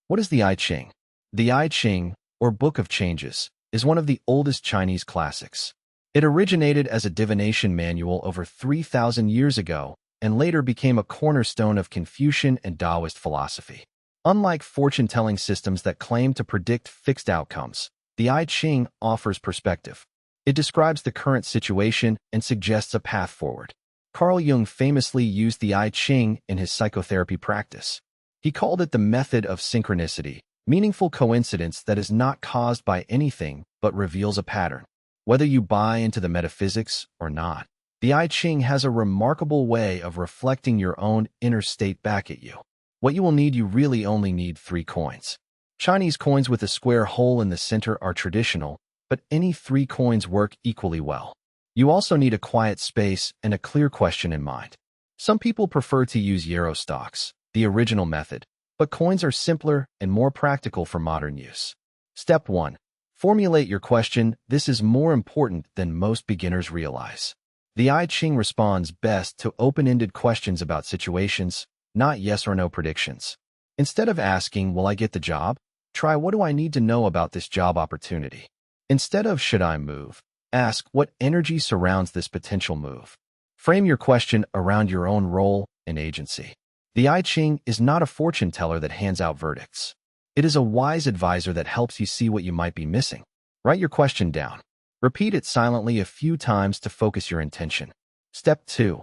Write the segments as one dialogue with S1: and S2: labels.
S1: What is the I Ching? The I Ching, or Book of Changes, is one of the oldest Chinese classics. It originated as a divination manual over 3,000 years ago and later became a cornerstone of Confucian and Daoist philosophy. Unlike fortune-telling systems that claim to predict fixed outcomes, the I Ching offers perspective. It describes the current situation and suggests a path forward. Carl Jung famously used the I Ching in his psychotherapy practice. He called it the method of synchronicity, meaningful coincidence that is not caused by anything but reveals a pattern. Whether you buy into the metaphysics or not, the I Ching has a remarkable way of reflecting your own inner state back at you. What you will need, you really only need 3 coins. Chinese coins with a square hole in the center are traditional, but any 3 coins work equally well. You also need a quiet space and a clear question in mind. Some people prefer to use euro stocks, the original method, but coins are simpler and more practical for modern use. Step 1. Formulate your question. This is more important than most beginners realize. The I Ching responds best to open-ended questions about situations, not yes or no predictions. Instead of asking, will I get the job? Try, what do I need to know about this job opportunity? Instead of should I move? Ask, what energy surrounds this potential move? Frame your question around your own role and agency. The I Ching is not a fortune teller that hands out verdicts. It is a wise advisor that helps you see what you might be missing. Write your question down. Repeat it silently a few times to focus your intention. Step 2.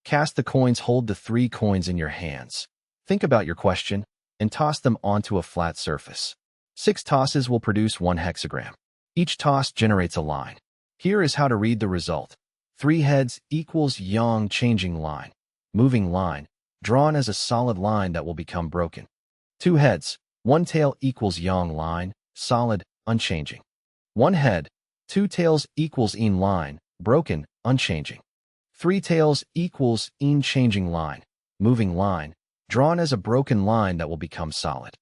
S1: Cast the coins. Hold the 3 coins in your hands. Think about your question and toss them onto a flat surface. 6 tosses will produce 1 hexagram. Each toss generates a line. Here is how to read the result. 3 heads equals yang, changing line, moving line, drawn as a solid line that will become broken. 2 heads, 1 tail equals yang line, solid, unchanging. 1 head, 2 tails equals yin line, broken, unchanging. 3 tails equals yin, changing line, moving line, drawn as a broken line that will become solid.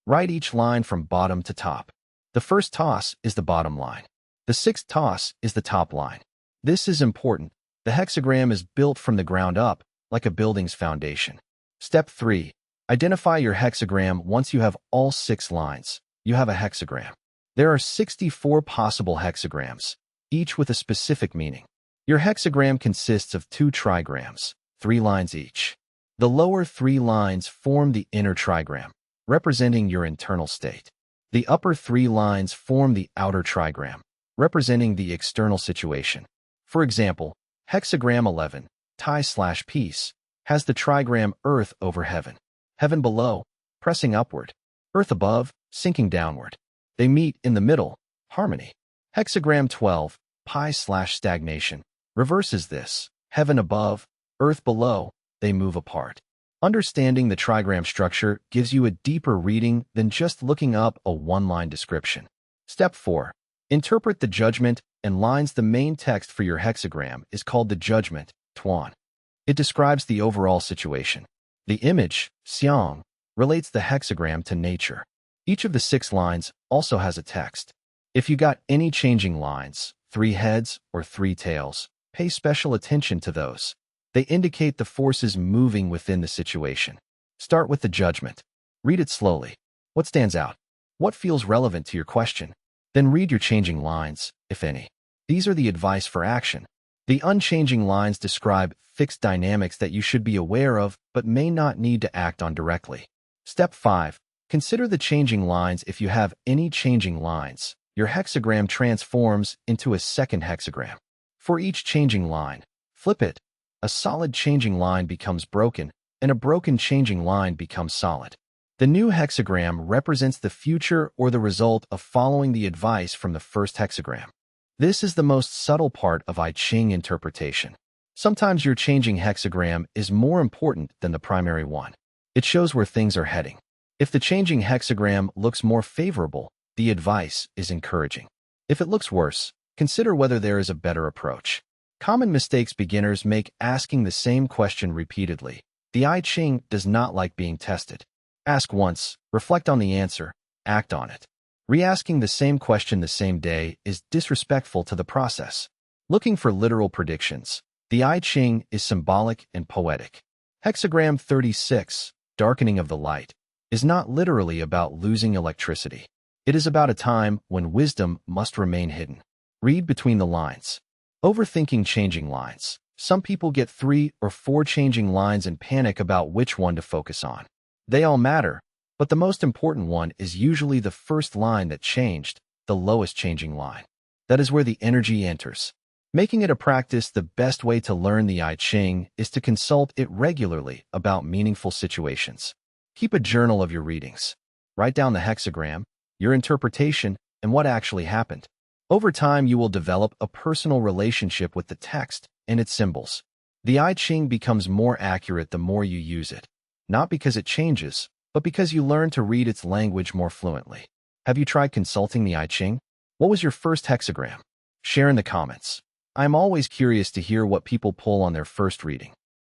S1: Write each line from bottom to top. The first toss is the bottom line. The 6th toss is the top line. This is important. The hexagram is built from the ground up, like a building's foundation. Step 3. Identify your hexagram. Once you have all 6 lines, you have a hexagram. There are 64 possible hexagrams, each with a specific meaning. Your hexagram consists of 2 trigrams, 3 lines each. The lower 3 lines form the inner trigram, representing your internal state. The upper 3 lines form the outer trigram, representing the external situation. For example, hexagram 11, Tai/Peace, has the trigram earth over heaven, heaven below, pressing upward, earth above, sinking downward. They meet in the middle, harmony. Hexagram 12, Pi/Stagnation, reverses this, heaven above, earth below, they move apart. Understanding the trigram structure gives you a deeper reading than just looking up a 1-line description. Step 4. Interpret the judgment and lines. The main text for your hexagram is called the judgment, Tuan. It describes the overall situation. The image, Xiang, relates the hexagram to nature. Each of the 6 lines also has a text. If you got any changing lines, 3 heads or 3 tails, pay special attention to those. They indicate the forces moving within the situation. Start with the judgment. Read it slowly. What stands out? What feels relevant to your question? Then read your changing lines, if any. These are the advice for action. The unchanging lines describe fixed dynamics that you should be aware of but may not need to act on directly. Step 5. Consider the changing lines. If you have any changing lines, your hexagram transforms into a second hexagram. For each changing line, flip it. A solid changing line becomes broken, and a broken changing line becomes solid. The new hexagram represents the future or the result of following the advice from the first hexagram. This is the most subtle part of I Ching interpretation. Sometimes your changing hexagram is more important than the primary one. It shows where things are heading. If the changing hexagram looks more favorable, the advice is encouraging. If it looks worse, consider whether there is a better approach. Common mistakes beginners make: asking the same question repeatedly. The I Ching does not like being tested. Ask once, reflect on the answer, act on it. Re-asking the same question the same day is disrespectful to the process. Looking for literal predictions. The I Ching is symbolic and poetic. Hexagram 36, Darkening of the Light. is not literally about losing electricity. It is about a time when wisdom must remain hidden. Read between the lines. Overthinking changing lines. Some people get 3 or 4 changing lines and panic about which one to focus on. They all matter, but the most important one is usually the first line that changed, the lowest changing line. That is where the energy enters. Making it a practice, the best way to learn the I Ching is to consult it regularly about meaningful situations. Keep a journal of your readings. Write down the hexagram, your interpretation, and what actually happened. Over time, you will develop a personal relationship with the text and its symbols. The I Ching becomes more accurate the more you use it, not because it changes, but because you learn to read its language more fluently. Have you tried consulting the I Ching? What was your first hexagram? Share in the comments. I'm always curious to hear what people pull on their first reading.